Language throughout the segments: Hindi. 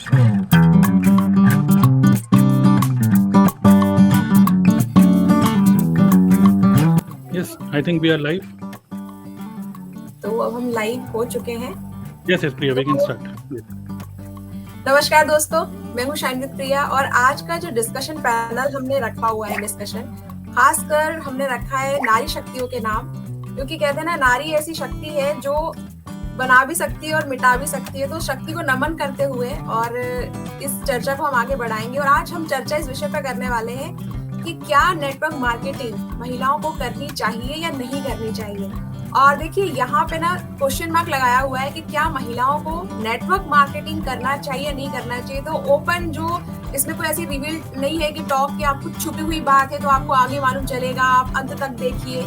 Yes, I think we are live. तो अब हम लाइव हो चुके हैं। Yes, Priya, we can start. Yes. नमस्कार दोस्तों, मैं हूँ शाइनित प्रिया और आज का जो डिस्कशन पैनल हमने रखा हुआ है खासकर हमने रखा है नारी शक्तियों के नाम, क्योंकि कहते हैं ना, नारी ऐसी शक्ति है जो बना भी सकती है और मिटा भी सकती है। तो शक्ति को नमन करते हुए और इस चर्चा को हम आगे बढ़ाएंगे। और आज हम चर्चा इस विषय पर करने वाले हैं कि क्या नेटवर्क मार्केटिंग महिलाओं को करनी चाहिए या नहीं करनी चाहिए। और देखिए, यहाँ पे ना क्वेश्चन मार्क लगाया हुआ है कि क्या महिलाओं को नेटवर्क मार्केटिंग करना चाहिए या नहीं करना चाहिए। तो ओपन, जो इसमें कोई ऐसी रिवील नहीं है कि टॉक की आप कुछ छुपी हुई बात है तो आपको आगे मालूम चलेगा, आप अंत तक देखिए।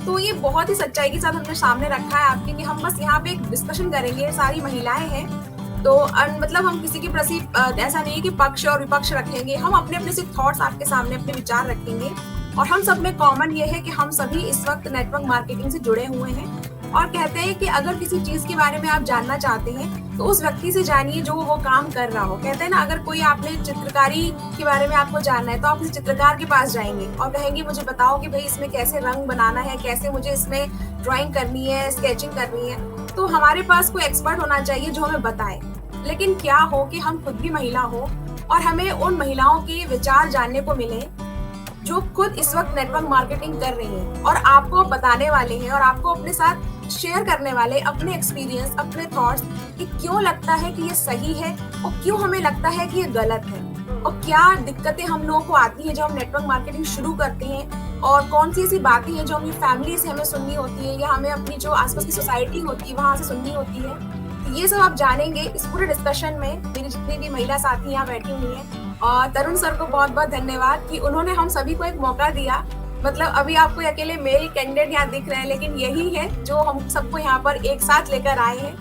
तो ये बहुत ही सच्चाई के साथ हमने सामने रखा है आपके, कि हम बस यहाँ पे एक डिस्कशन करेंगे। सारी महिलाएं हैं तो मतलब हम किसी के प्रति ऐसा नहीं है कि पक्ष और विपक्ष रखेंगे। हम अपने अपने सिर्फ थॉट्स आपके सामने, अपने विचार रखेंगे। और हम सब में कॉमन ये है कि हम सभी इस वक्त नेटवर्क मार्केटिंग से जुड़े हुए हैं और कहते हैं कि अगर किसी चीज के बारे में आप जानना चाहते हैं तो उस व्यक्ति से जानिए जो वो काम कर रहा हो। कहते हैं ना, अगर कोई आपने चित्रकारी के बारे में आपको जानना है तो आप किसी चित्रकार के पास जाएंगे और कहेंगे मुझे बताओ कि भाई इसमें कैसे रंग बनाना है, कैसे मुझे इसमें ड्राइंग करनी है, स्केचिंग करनी है। तो हमारे पास कोई एक्सपर्ट होना चाहिए जो हमें बताए। लेकिन क्या हो कि हम खुद भी महिला हो और हमें उन महिलाओं के विचार जानने को मिले जो खुद इस वक्त नेटवर्क मार्केटिंग कर रही हैं और आपको बताने वाले हैं और आपको अपने साथ शेयर करने वाले अपने एक्सपीरियंस, अपने थॉट्स कि क्यों लगता है कि ये सही है और क्यों हमें लगता है कि ये गलत है, और क्या दिक्कतें हम लोगों को आती हैं जब हम नेटवर्क मार्केटिंग शुरू करते हैं, और कौन सी ऐसी बातें हैं जो अपनी फैमिली से हमें सुननी होती है या हमें अपनी जो आसपास की सोसाइटी होती है वहां से सुननी होती है। ये सब आप जानेंगे इस पूरे डिस्कशन में। मेरी जितनी भी महिला साथी यहाँ बैठी हुई हैं, और तरुण सर को बहुत बहुत धन्यवाद कि उन्होंने हम सभी को एक मौका दिया। मतलब अभी आपको अकेले मेल कैंडिडेट यहाँ दिख रहे हैं, लेकिन यही है जो हम सबको यहाँ पर एक साथ लेकर आए हैं।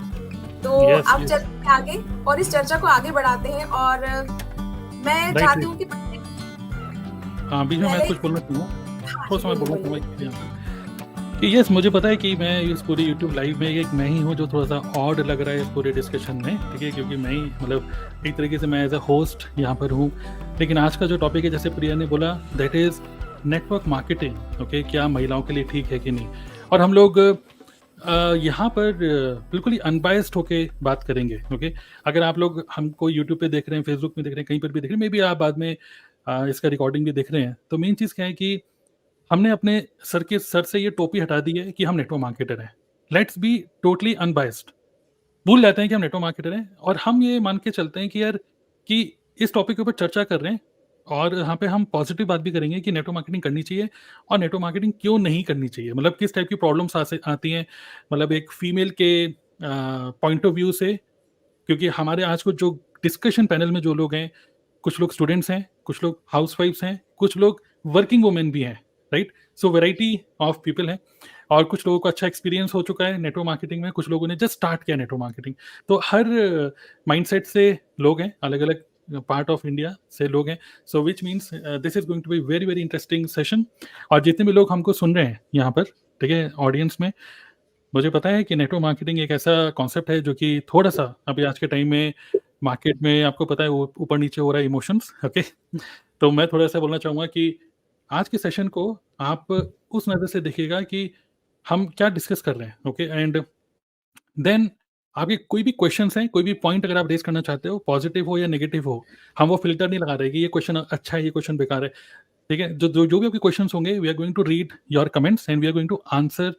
तो अब चलते हैं आगे और इस चर्चा को आगे बढ़ाते हैं। और मैं चाहती हूँ कि बीच में मैं कुछ बोलना चाहूँगा, थोड़ा समय बोलना चाहूँगा कि यस, मुझे पता है कि मैं इस पूरी यूट्यूब लाइव में एक मैं ही हूँ जो थोड़ा सा ऑड लग रहा है इस पूरे डिस्कशन में, ठीक है, क्योंकि मैं ही मतलब एक तरीके से मैं एज अ होस्ट यहाँ पर हूँ। लेकिन आज का जो टॉपिक है, जैसे प्रिया ने बोला, that is network marketing. Okay, क्या महिलाओं के लिए ठीक है कि नहीं। और हम लोग यहाँ पर बिल्कुल ही अनबायस्ड होके बात करेंगे। ओके, अगर आप लोग हमको यूट्यूब पे देख रहे हैं, फेसबुक में देख रहे हैं, कहीं पर भी देख रहे हैं, मे बी आप बाद में इसका रिकॉर्डिंग भी देख रहे हैं, तो मेन चीज़ क्या है कि हमने अपने सर से ये टोपी हटा दी है कि हम नेटवर्क मार्केटर हैं। Let's be totally unbiased. भूल जाते हैं कि हम नेटवर्क मार्केटर हैं और हम ये मान के चलते हैं कि यार कि इस टॉपिक के ऊपर चर्चा कर रहे हैं और यहाँ पे हम पॉजिटिव बात भी करेंगे कि नेटवर्क मार्केटिंग करनी चाहिए और नेटवर्क मार्केटिंग क्यों नहीं करनी चाहिए। मतलब किस टाइप की प्रॉब्लम्स आती हैं, मतलब एक फीमेल के पॉइंट ऑफ व्यू से। क्योंकि हमारे आज को जो डिस्कशन पैनल में जो लोग हैं, कुछ लोग स्टूडेंट्स हैं, कुछ लोग हाउसवाइफ्स हैं, कुछ लोग वर्किंग वुमेन भी हैं, right. So variety of people है और कुछ लोगों को अच्छा एक्सपीरियंस हो चुका है नेटवर्क मार्केटिंग में, कुछ लोगों ने जस्ट स्टार्ट किया नेटवर्क मार्केटिंग। तो हर माइंडसेट से लोग हैं, अलग अलग पार्ट ऑफ इंडिया से लोग हैं। So which means this is going to be very very interesting session. और जितने भी लोग हमको सुन रहे हैं यहाँ पर, ठीक है, ऑडियंस में, मुझे पता है कि नेटवर्क मार्केटिंग एक ऐसा कॉन्सेप्ट है जो कि थोड़ा सा अभी आज के टाइम में मार्केट में आपको पता है वो ऊपर नीचे हो रहा है, इमोशंस। ओके, तो मैं थोड़ा सा बोलना चाहूँगा कि आज के सेशन को आप उस नज़र से देखिएगा कि हम क्या डिस्कस कर रहे हैं। ओके, एंड देन आपके कोई भी क्वेश्चंस हैं, कोई भी पॉइंट अगर आप रेज करना चाहते हो, पॉजिटिव हो या नेगेटिव हो, हम वो फिल्टर नहीं लगा रहे कि ये क्वेश्चन अच्छा है, ये क्वेश्चन बेकार है, ठीक है। जो भी आपके क्वेश्चंस होंगे, we are going to read your comments and we are going to answer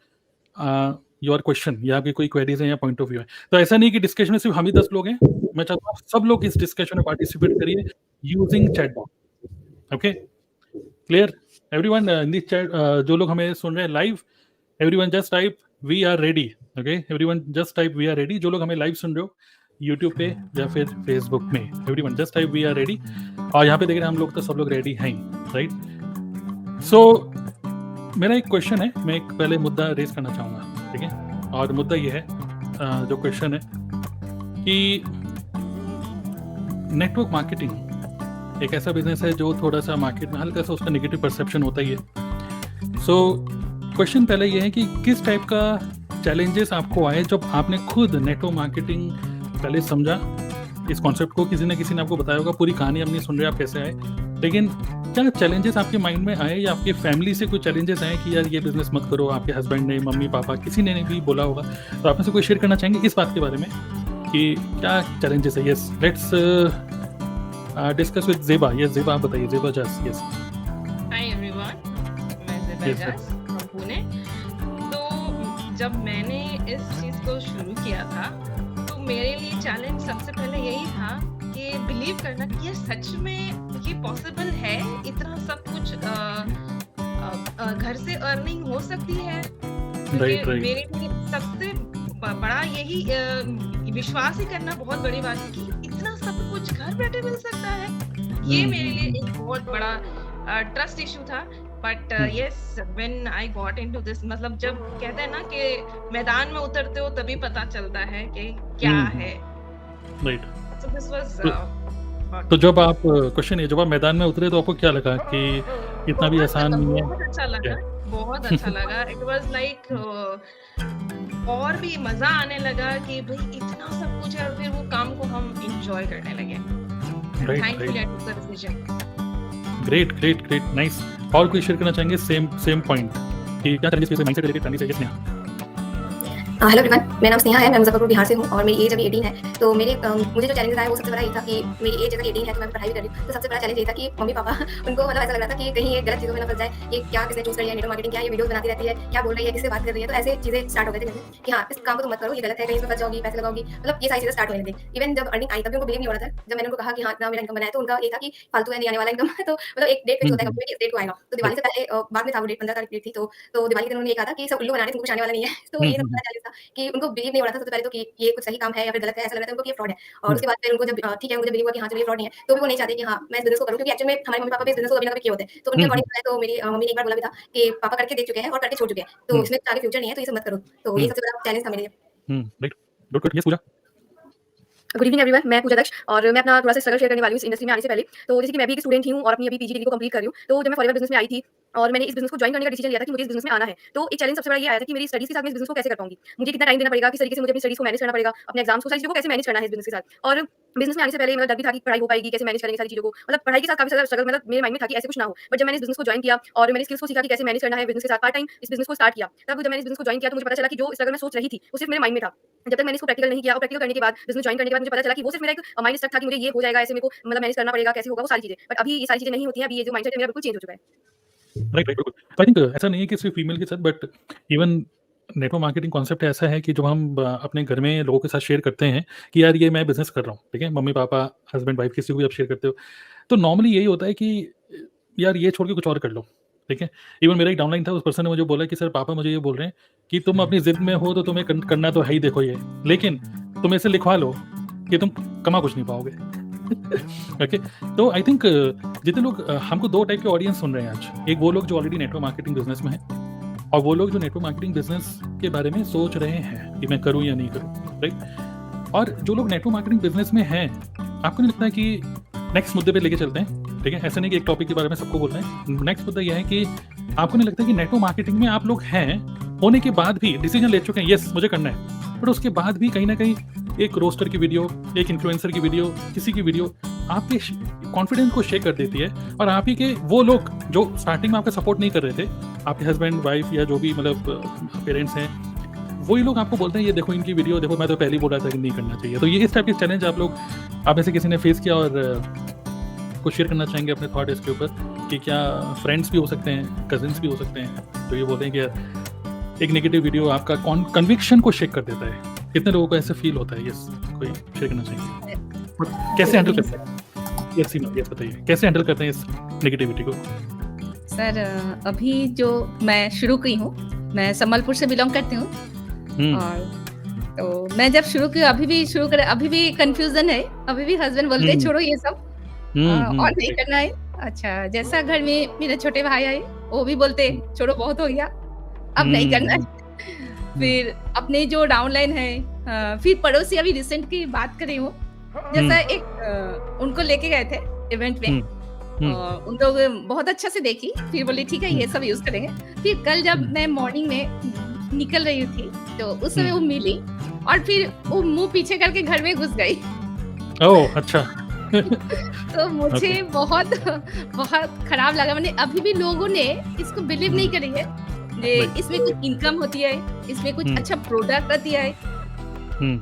your question, या आपकी कोई क्वेरीज हैं या पॉइंट ऑफ व्यू है। तो ऐसा नहीं कि डिस्कशन में सिर्फ हम ही 10 लोग हैं। मैं चाहता हूँ सब लोग इस डिस्कशन में पार्टिसिपेट करिए using chat box. Okay, clear everyone in this chat. जो लोग हमें सुन रहे हैं live, everyone just type we are ready. Okay, everyone just type we are ready. जो लोग हमें लाइव सुन रहे हो यूट्यूब पे या फिर फेसबुक में, everyone just type we are ready. और यहाँ पे देख रहे हैं हम लोग, तो सब लोग रेडी हैं, राइट। सो मेरा एक क्वेश्चन है, मैं एक पहले मुद्दा रेज करना चाहूँगा, ठीक है। और मुद्दा ये है, जो क्वेश्चन है कि नेटवर्क मार्केटिंग एक ऐसा बिजनेस है जो थोड़ा सा मार्केट में हल्का सा उसका नेगेटिव परसेप्शन होता ही है। सो क्वेश्चन पहले ये है कि किस टाइप का चैलेंजेस आपको आए जब आपने खुद नेटवर्क मार्केटिंग पहले समझा इस कॉन्सेप्ट को किसी ने आपको बताया होगा, पूरी कहानी हम नहीं सुन रहे आप कैसे आए, लेकिन क्या चैलेंजेस आपके माइंड में आए या आपके फैमिली से कोई चैलेंजेस आए कि यार ये बिजनेस मत करो, आपके हस्बैंड ने, मम्मी पापा, किसी ने भी बोला होगा, तो आप में से कोई शेयर करना चाहेंगे इस बात के बारे में कि क्या चैलेंजेस है? Yes, let's discuss with Zeba. Yes Zeba, आप बताइए। ज़ेबा जस, यस। हाय एवरीवन, मैं ज़ेबा Yes, जस फ्रॉम पुणे। तो जब मैंने इस चीज़ को शुरू किया था तो मेरे लिए चैलेंज सबसे पहले यही था कि बिलीव करना कि ये सच में ये पॉसिबल है, इतना सब कुछ घर से अर्निंग हो सकती है। क्योंकि राइट। मेरे लिए सबसे बड़ा यही विश्वास ही करना बहुत बड़ी बात है कि इतना सब कुछ घर बैठे मिल सकता है। ये मेरे लिए एक बहुत बड़ा ट्रस्ट इशू था। But yes, when I got into this, मतलब जब कहते हैं ना कि मैदान में उतरते हो तभी पता चलता है कि क्या है। राइट। सो दिस वाज तो जब आप क्वेश्चन है, जब आप मैदान में उतरे तो आपको क्या लगा कि इतना भी आसान नहीं है? बहुत अच्छा लगा, बहुत अच्छा लगा। इट वाज लाइक और भी मजा आने लगा कि भाई इतना सब कुछ है, और फिर वो काम को हम एंजॉय करने लगे। Right, thankfully I right. Took the decision. Great, nice. और कोई शेयर करना चाहेंगे सेम पॉइंट कि क्या चैलेंजेस फेस माइंडसेट रिलेटेड करनी चाहिए? स्नेहा। हेलो एवरीवन, मेरा नाम स्नेहा है, मैं मुजफ्फरपुर बिहार से हूँ और मेरी एज अभी 18 है। तो मुझे जो चैलेंजेस आया वो सबसे बड़ा ये था कि मेरी एज अगर 18 है तो मैं पढ़ाई भी कर रही हूँ, तो सबसे बड़ा चैलेंज ये था कि मम्मी पापा उनको मतलब ऐसा लग रहा था कि कहीं ये गलत चीज़ों में ना फंस जाए, ये क्या किसने चूज कर लिया, नेटवर्क मार्केटिंग क्या, ये वीडियोस बनाती रहती है, क्या बोल रही है, किससे बात कर रही है। तो ऐसे चीज़ें स्टार्ट हो गए थे मेरे कि हाँ इस काम को तुम मत करो, ये गलत है, कहीं पे फंस जाओगी, पैसे लगाओगी, मतलब ये सारी चीज़ें स्टार्ट होने लगी। इवन जब अर्निंग आई तब भी उनको बिलीव नहीं हो रहा था। जब मैंने उनको कहा कि हाँ इतना मेरा इनकम बनाया, तो उनका ये था कि फालतू है, नहीं आने वाला इनकम। तो मतलब एक डेट फिक्स होता है कंपनी में कि इस डेट को आएगा। तो दिवाली से पहले बाद में था वो डेट, 15 तारीख डेट थी। तो दिवाली के दिन उन्होंने ये कहा था कि सब उल्लू बनाने, तुमको कुछ आने वाला नहीं है। तो ये सबसे बड़ा चैलेंज था कि उनको बिलीव नहीं हो रहा था सबसे पहले तो कि ये कुछ सही काम है या फिर गलत है, ऐसा लग रहा था उनको कि ये फ्रॉड है। और उसके बाद फिर उनको जब ठीक है मुझे बिलीव हुआ कि हाँ चलो ये फ्रॉड नहीं है, तो भी वो नहीं चाहते कि हाँ मैं इस बिजनेस को करूँ, क्योंकि एक्चुअली में हमारे मम्मी पापा भी इस बिजनेस को कभी ना कभी किए होते हैं। तो उनके अकॉर्डिंग तो मेरी मम्मी ने एक बार बोला भी था कि पापा करके देख चुके हैं और करके छोड़ चुके हैं, तो इसमें आगे फ्यूचर नहीं है, तो ये सब मत करो। तो ये सबसे बड़ा चैलेंज था मेरे लिए। Right, good. यस पूजा। गुड इवनिंग एवरीवन, मैं पूजा दक्ष और मैं अपना थोड़ा सा स्ट्रगल शेयर करने वाली हूँ इस इंडस्ट्री में आने से पहले। तो जैसे कि मैं भी एक स्टूडेंट ही हूँ और अपनी अभी पीजी डिग्री को कंप्लीट कर रही हूँ। तो जब मैं फॉरएवर बिजनेस में आई थी और मैंने इस बिजनेस को ज्वाइन करने का डिसीजन लिया था कि मुझे इस बिजनेस में आना है, तो एक चैलेंज सबसे बड़ा ये आया था कि मेरी स्टडीज के साथ मैं इस बिजनेस को कैसे कर पाऊंगी, मुझे कितना टाइम देना पड़ेगा, किस तरीके से मुझे अपनी स्टडीज को मैनेज करना पड़ेगा, अपने एग्जाम्स को, सारी चीजों को कैसे मैनेज करना है इस बिजनेस के साथ। और बिजनेस में आने से पहले मतलब डर भी था कि पढ़ाई हो पाएगी, कैसे मैनेज करेंगे सारी चीजों को, मतलब पढ़ाई के साथ काफी ज्यादा स्ट्रगल मतलब मेरे माइंड में था कि ऐसे कुछ ना हो। बट जब मैंने इस बिजनेस को ज्वाइन किया और मैंने स्किल्स को सीखा कि कैसे मैनेज करना है बिजनेस के साथ, पार्ट टाइम इस बिजनेस को स्टार्ट किया, तब जब मैंने इस बिजनेस को ज्वाइन किया तो मुझे पता चला कि जो स्ट्रगल मैं सोच रही थी वो सिर्फ मेरे माइंड में था। जब तक मैंने इसको प्रैक्टिकल नहीं किया और प्रैक्टिकल करने के बाद बिजनेस ज्वाइन करने के बाद मुझे पता चला कि वो सिर्फ मेरा एक माइंड सेट था कि मुझे ये हो जाएगा, ऐसे मेरे को मतलब मैनेज करना पड़ेगा, कैसे होगा वो सारी चीजें। बट अभी ये सारी चीजें नहीं होती हैं, अभी ये जो माइंडसेट है मेरा बिल्कुल चेंज हो चुका है। राइट, बिल्कुल। तो आई थिंक ऐसा नहीं है कि सिर्फ फीमेल के साथ, but even network marketing concept ऐसा है कि जब हम अपने घर में लोगों के साथ शेयर करते हैं कि यार ये मैं बिजनेस कर रहा हूँ, ठीक है, मम्मी पापा, हस्बैंड वाइफ, किसी को भी आप शेयर करते हो, तो नॉर्मली यही होता है कि यार ये छोड़ के कुछ और कर लो, ठीक है। इवन मेरा एक डाउनलाइन था, उस पर्सन ने मुझे बोला कि सर पापा मुझे ये बोल रहे हैं कि तुम अपनी जिद में हो तो तुम्हें करना तो है ही, देखो ये, लेकिन तुम इसे लिखवा लो कि तुम कमा कुछ नहीं पाओगे। ओके। तो आई थिंक जितने लोग हमको दो टाइप के ऑडियंस सुन रहे हैं आज, एक वो लोग जो ऑलरेडी नेटवर्क मार्केटिंग बिजनेस में हैं और वो लोग जो नेटवर्क मार्केटिंग बिजनेस के बारे में सोच रहे हैं कि मैं करूं या नहीं करूं, राइट। और जो लोग नेटवर्क मार्केटिंग बिजनेस में हैं, आपको नहीं लगता है कि नेक्स्ट मुद्दे पे लेके चलते हैं, ठीक है, ऐसा नहीं कि एक टॉपिक के बारे में सबको बोल रहे हैं। नेक्स्ट मुद्दा यह है कि आपको नहीं लगता कि नेटवर्क मार्केटिंग में आप लोग हैं, होने के बाद भी डिसीजन ले चुके हैं, यस मुझे करना है, बट उसके बाद भी कहीं ना कहीं एक रोस्टर की वीडियो, एक इन्फ्लुएंसर की वीडियो, किसी की वीडियो आपके कॉन्फिडेंस को शेक कर देती है, और आप ही के वो लोग जो स्टार्टिंग में आपका सपोर्ट नहीं कर रहे थे, आपके हस्बैंड वाइफ या जो भी मतलब पेरेंट्स हैं, वही लोग आपको बोलते हैं ये देखो इनकी वीडियो देखो, मैं तो पहले ही बोला था कि नहीं करना चाहिए। तो ये इस टाइप के चैलेंज आप लोग, आप ऐसे किसी ने फेस किया और कुछ शेयर करना चाहेंगे अपने थॉट इसके ऊपर कि क्या फ्रेंड्स भी हो सकते हैं, कजिन्स भी हो सकते हैं, तो ये बोलते हैं कि यार एक नेगेटिव वीडियो आपका कन्विक्शन को शेक कर देता है। कितने लोगों को ऐसे फील होता है? यस, कोई शेयर करना चाहिए? कैसे हैंडल करते हैं? यस सीमा, यस बताइए कैसे हैंडल करते हैं इस नेगेटिविटी को? सर अभी जो मैं शुरू की हूँ, मैं संबलपुर से बिलोंग करती हूँ और तो मैं जब शुरू की अभी भी कंफ्यूजन है, अभी भी हस्बैंड बोलते हैं छोड़ो ये सब और नहीं करना है। अच्छा, जैसा घर में मेरे छोटे भाई आए वो भी बोलते छोड़ो बहुत हो गया, अब नहीं करना है। फिर अपने जो डाउनलाइन है, फिर पड़ोसी, अभी रिसेंट की बात कर रही हूँ, जैसा एक उनको लेके गए थे इवेंट में, उन लोग बहुत अच्छा से देखी, फिर बोली ठीक है ये सब यूज करेंगे। फिर कल जब मैं मॉर्निंग में निकल रही थी तो उस समय वो मिली और फिर वो मुंह पीछे करके घर में घुस गई। ओह! अच्छा। तो मुझे ओके। बहुत बहुत खराब लगा। मैंने अभी भी लोगों ने इसको बिलीव नहीं हुँ, करी है जे राइट। इसमें कुछ इनकम होती है, इसमें कुछ हुँ, अच्छा प्रोडक्ट रहती है हुँ,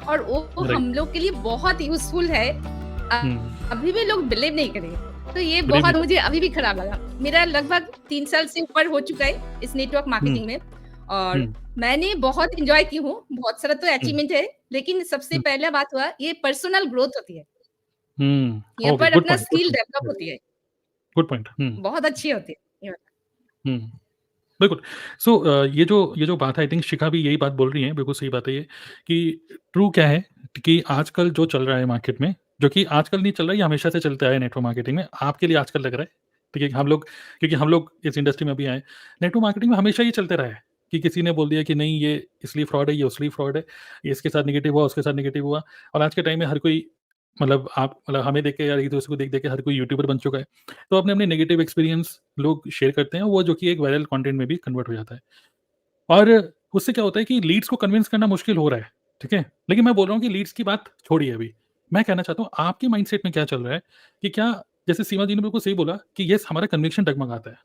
और वो राइट। हम लोग के लिए बहुत यूज़फुल है। हुँ, अभी भी लोग बिलीव नहीं करेंगे। तो ये बिलीव नहीं बहुत कर मुझे अभी भी खराब लगा। मेरा लगभग 3 साल से ऊपर हो चुका है इस नेटवर्क हुँ, मार्केटिंग में और हुँ, मैंने बहुत एन्जॉय की हूँ, बहुत सारा तो हुँ, अचीवमेंट है, लेकिन सबसे हुँ, पहला बात हुआ ये पर्सनल ग्रोथ होती है। यहाँ ओके, पर अपना good skill point, develop yes, होती है, गुड पॉइंट। बहुत अच्छी होती है। ये हुँ, बिल्कुल। सो ये जो बात है आई थिंक शिखा भी यही बात बोल रही हैं, बिल्कुल सही बात है ये कि ट्रू क्या है कि आजकल जो चल रहा है मार्केट में, जो कि आजकल नहीं चल रहा है, ये हमेशा से चलता है नेटवर्क मार्केटिंग में, आपके लिए आजकल लग रहा है, ठीक है? हम लोग क्योंकि हम लोग इस इंडस्ट्री में अभी आए, नेटवर्क मार्केटिंग में हमेशा ये चलते रहा है कि किसी ने बोल दिया कि नहीं ये इसलिए फ्रॉड है, ये उसलिए फ्रॉड है, ये इसके साथ नेगेटिव हुआ, उसके साथ नेगेटिव हुआ और आज के टाइम में हर कोई मतलब हमें देख के या एक-दूसरे को देख-देख के हर कोई यूट्यूबर बन चुका है। तो अपने-अपने नेगेटिव एक्सपीरियंस लोग शेयर करते हैं, वो जो कि एक वायरल कंटेंट में भी कन्वर्ट हो जाता है। और उससे क्या होता है कि लीड्स को कन्विंस करना मुश्किल हो रहा है, ठीक है? लेकिन मैं बोल रहा हूँ कि लीड्स की बात छोड़िए अभी। मैं कहना चाहता हूँ आपके माइंडसेट में क्या चल रहा है कि क्या जैसे सीमा जी ने बिल्कुल सही बोला कि येस हमारा कन्विक्शन डगमगाता है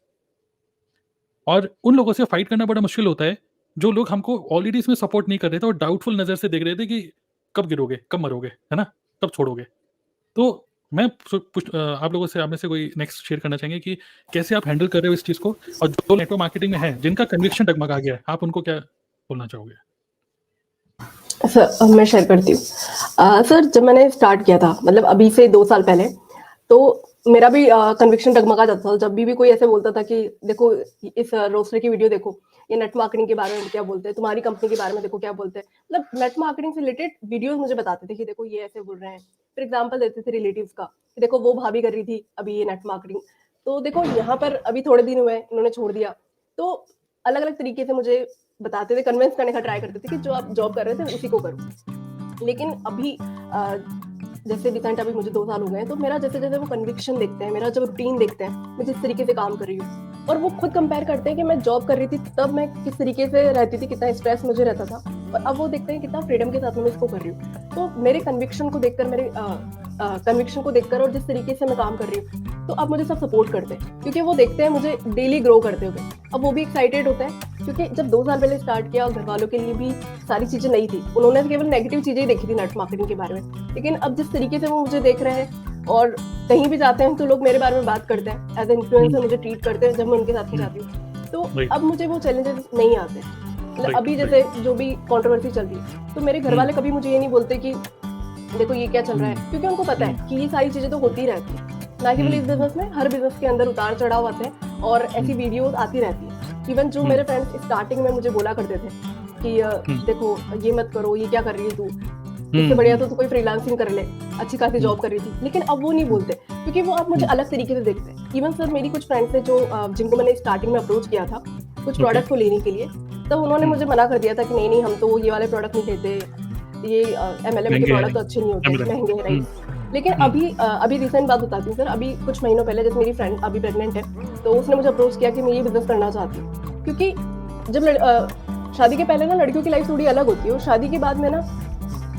और उन लोगों से फाइट करना बड़ा मुश्किल होता है, जो लोग हमको ऑलरेडी इसमें सपोर्ट नहीं कर रहे थे और डाउटफुल नज़र से देख रहे थे कि कब गिरोगे, कब मरोगे, है ना? कब छोड़ोगे? तो मैं आप लोगों से आप में से कोई नेक्स्ट शेयर करना चाहेंगे कि कैसे आप हैंडल कर रहे हो इस चीज़ को? और जो नेटवर्क मार्केटिंग में है, जिनका कन्विक्शन डगमगा गया है, आप उनको क्या बोलना चाहोगे? सर मैं शेयर करती हूँ। सर जब मैंने स्टार्ट किया था मतलब अभी से 2 साल पहले, तो मेरा भी कन्विक्शन डगमगा जाता था। जब भी कोई ऐसे बोलता था कि देखो इस रोस्टर की वीडियो देखो, ये नेट मार्केटिंग के बारे में क्या बोलते हैं, तुम्हारी कंपनी के बारे में देखो क्या बोलते हैं। मतलब नेट मार्केटिंग से रिलेटेड वीडियोज़ मुझे बताते थे कि देखो ये ऐसे बोल रहे हैं। फिर एग्ज़ाम्पल देते थे रिलेटिव्स का कि देखो वो भाभी कर रही थी अभी ये नेट मार्केटिंग। तो देखो यहाँ पर अभी थोड़े दिन हुए इन्होंने छोड़ दिया। तो अलग-अलग तरीके से मुझे बताते थे, कन्विंस करने का ट्राई करते थे कि जो आप जॉब कर रहे थे उसी को करो। लेकिन अभी जैसे रिसेंट अभी मुझे 2 साल हो गए हैं, तो मेरा जैसे-जैसे वो कन्विक्शन देखते हैं, मेरा जो रूटीन देखते हैं, मैं जिस तरीके से काम कर रही हूँ और वो खुद कंपेयर करते हैं कि मैं जॉब कर रही थी तब मैं किस तरीके से रहती थी, कितना स्ट्रेस मुझे रहता था और अब वो देखते हैं कितना फ्रीडम के साथ मैं इसको कर रही हूँ। तो मेरे कन्विक्शन को देखकर कन्विक्शन को देखकर और जिस तरीके से मैं काम कर रही हूँ, तो अब मुझे सब सपोर्ट करते हैं क्योंकि वो देखते हैं मुझे डेली ग्रो करते हुए। अब वो भी एक्साइटेड होते हैं क्योंकि जब 2 साल पहले स्टार्ट किया और घर वालों के लिए भी सारी चीज़ें नई थी, उन्होंने केवल नेगेटिव चीज़ें ही देखी थी नेट मार्केटिंग के बारे में। लेकिन अब जिस तरीके से वो मुझे देख रहे हैं और कहीं भी जाते हैं तो लोग मेरे बारे में बात करते हैं, एज ए इन्फ्लुएंसर मुझे ट्रीट करते हैं जब मैं उनके साथ में जाती हूँ। तो अब मुझे वो चैलेंजेस नहीं आते। मतलब अभी जैसे जो भी कंट्रोवर्सी चल रही है, तो मेरे घर वाले कभी मुझे ये नहीं बोलते कि देखो ये क्या चल रहा है, क्योंकि उनको पता है कि ये सारी चीज़ें तो होती रहती है। ना केवल इस बिजनेस में, हर बिजनेस के अंदर उतार चढ़ाव आते हैं और ऐसी वीडियोस आती रहती है। इवन जो मेरे फ्रेंड्स स्टार्टिंग में मुझे बोला करते थे कि देखो ये मत करो, ये क्या कर रही है तू, इससे बढ़िया तो तू कोई फ्रीलांसिंग कर ले, अच्छी खासी जॉब कर रही थी। लेकिन अब वो नहीं बोलते क्योंकि वो अब मुझे अलग तरीके से देखते हैं। इवन सर मेरी कुछ फ्रेंड्स है जो जिनको मैंने स्टार्टिंग में अप्रोच किया था कुछ प्रोडक्ट को लेने के लिए, तो उन्होंने मुझे मना कर दिया था कि नहीं हम तो ये वाले प्रोडक्ट नहीं लेते, ये MLM के प्रोडक्ट तो अच्छे नहीं होते, महंगे हैं, राइट। लेकिन अभी रिसेंट बात बताती हूँ सर, अभी कुछ महीनों पहले जैसे मेरी फ्रेंड अभी प्रेग्नेंट है, तो उसने मुझे अप्रोच किया कि मैं ये बिजनेस करना चाहती हूँ। क्योंकि जब शादी के पहले ना लड़कियों की लाइफ थोड़ी अलग होती है और शादी के बाद में ना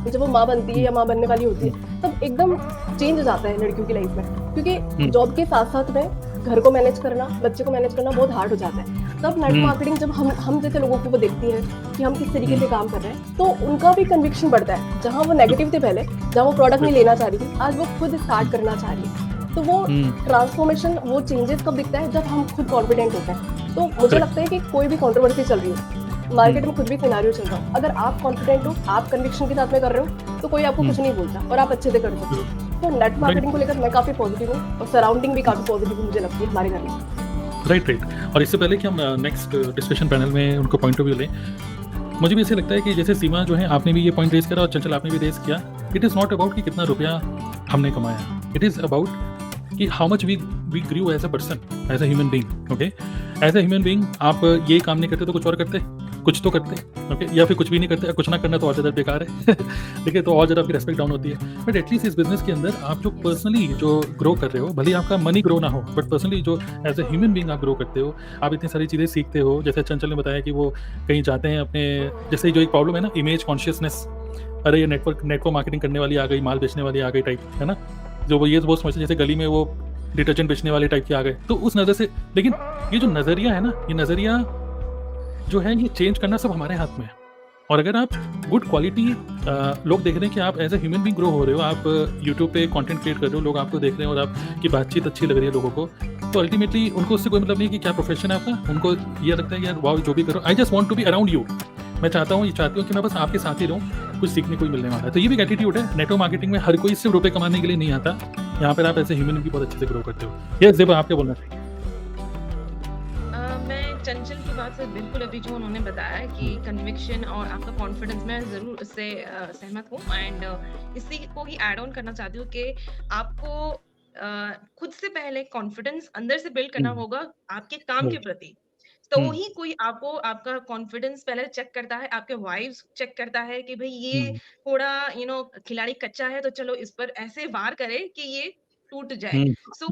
जब वो माँ बनती है या माँ बनने वाली होती है तब एकदम चेंज हो जाता है लड़कियों की लाइफ में, क्योंकि जॉब के साथ साथ में घर को मैनेज करना, बच्चे को मैनेज करना बहुत हार्ड हो जाता है। तब नेट मार्केटिंग जब हम जैसे लोगों को वो देखती है कि हम किस तरीके से काम कर रहे हैं, तो उनका भी कन्विक्शन बढ़ता है। जहाँ वो नेगेटिव थे पहले, जहाँ वो प्रोडक्ट नहीं लेना चाह रही थी, आज वो खुद स्टार्ट करना चाह रही है। तो वो ट्रांसफॉर्मेशन, वो चेंजेस कब दिखता है, जब हम खुद कॉन्फिडेंट होते हैं। तो मुझे लगता है कि कोई भी कंट्रोवर्सी चल रही हो, मार्केट में कुछ भी सिनेरियो चल रहा हो, अगर आप कॉन्फिडेंट हो, आप कन्विक्शन के साथ में कर रहे हो, तो कोई आपको कुछ नहीं बोलता और आप अच्छे से कर सकते हो। तो नेट मार्केटिंग को लेकर मैं काफी पॉजिटिव हूँ और सराउंडिंग भी काफी पॉजिटिव मुझे लगती है हमारे घर में। राइट। और इससे पहले कि हम नेक्स्ट डिस्कशन पैनल में उनको पॉइंट ऑफ व्यू लें, मुझे भी ऐसे लगता है कि जैसे सीमा जो है आपने भी ये पॉइंट रेज करा और चंचल आपने भी रेज किया, इट इज़ नॉट अबाउट कि कितना रुपया हमने कमाया, इट इज़ अबाउट कि how much we grew as a person, as a human being. Okay, as a human being आप ये काम नहीं करते तो कुछ और करते, कुछ तो करते, ओके, या फिर कुछ भी नहीं करते, कुछ ना करना तो और ज़्यादा बेकार है ठीक है, तो और ज़्यादा आपकी रेस्पेक्ट डाउन होती है। बट एटलीस्ट इस बिजनेस के अंदर आप जो पर्सनली जो ग्रो कर रहे हो, भले आपका मनी ग्रो ना हो, बट पर्सनली जो एज अ ह्यूमन बीइंग आप ग्रो करते हो, आप इतनी सारी चीज़ें सीखते हो। जैसे चंचल ने बताया कि वो कहीं जाते हैं अपने, जैसे जो एक प्रॉब्लम है ना इमेज कॉन्शियसनेस, अरे ये नेटवर्क मार्केटिंग करने वाली आ गई, माल बेचने वाली आ गई टाइप, है ना? जो वो ये वो समझते जैसे गली में वो डिटर्जेंट बेचने वाले टाइप के आ गए, तो उस नज़र से। लेकिन ये जो नज़रिया है ना, ये नज़रिया जो है ये चेंज करना सब हमारे हाथ में है। और अगर आप गुड क्वालिटी लोग देख रहे हैं कि आप as a human being grow हो रहे हो, आप यूट्यूब पे कंटेंट क्रिएट कर रहे हो, लोग आपको देख रहे हैं और आपकी बातचीत अच्छी लग रही है लोगों को, तो अल्टीमेटली उनको उससे कोई मतलब नहीं कि क्या प्रोफेशन है आपका, उनको ये लगता है कि यार वाह जो भी करो, I just want to be around you. मैं चाहती हूँ कि मैं बस आपके साथ ही रहूँ, कुछ सीखने को ही मिलने वाला है। तो ये भी एक एटीट्यूड है। नेटवर्क मार्केटिंग में हर कोई सिर्फ रुपए कमाने के लिए नहीं आता, यहाँ पर आप ऐसे ह्यूमन भी बहुत अच्छे से ग्रो करते हो। ये ज़ेबा आप क्या बोलना चाहिए? मैं चंचल की बात से बिल्कुल अभी जो उन्होंने बताया है कि कन्विक्शन और आपका कॉन्फिडेंस, मैं ज़रूर उससे सहमत हूँ। एंड इसी को ही ऐड ऑन करना चाहती हूँ कि आपको खुद से पहले कॉन्फिडेंस अंदर से बिल्ड करना होगा आपके काम के प्रति। तो ही कोई आपको आपका कॉन्फिडेंस पहले चेक करता है, आपके वाइब्स चेक करता है कि भाई ये थोड़ा खिलाड़ी कच्चा है तो चलो इस पर ऐसे वार करे कि ये टूट जाए। So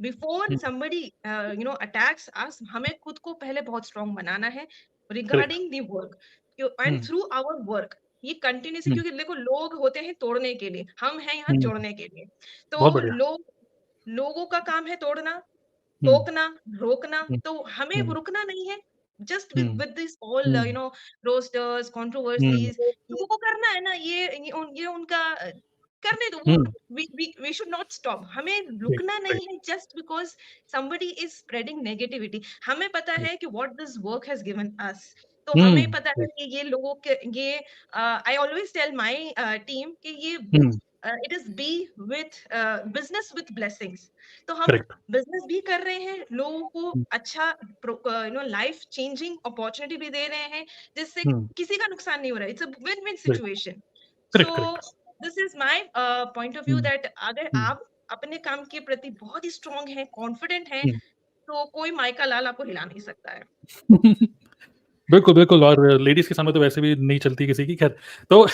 before somebody attacks us, हमें खुद को पहले बहुत स्ट्रांग बनाना है regarding the work and through our work. ये कंटिन्यूसली, क्योंकि देखो लोग होते हैं तोड़ने के लिए, हम हैं यहाँ जोड़ने के लिए। बहुत तो बढ़िया। लोगों का काम है तोड़ना, टोकना, रोकना, तो हमें रुकना नहीं है। Just with this all roasters, controversies, लोगों को करना है ना, ये उनका करने दो। We should not stop. हमें रुकना नहीं है just because somebody is spreading negativity। हमें पता है कि what this work has given us। तो हमें पता है कि ये लोगों के ये I always tell my team कि ये it is be with business with blessings। तो हम बिजनेस भी कर रहे हैं, लोगों को अच्छा लाइफ चेंजिंग अपॉर्चुनिटी भी दे रहे हैं, जिससे किसी का नुकसान नहीं हो रहा है। It's a win win situation. So this is my point of view that अगर आप अपने काम के प्रति बहुत ही स्ट्रांग हैं, कॉन्फिडेंट हैं, तो कोई माइका लाल आपको हिला नहीं सकता है। बिल्कुल, बिल्कुल। और लेडीज के सामने तो वैसे भी नहीं चलती किसी की, खैर। तो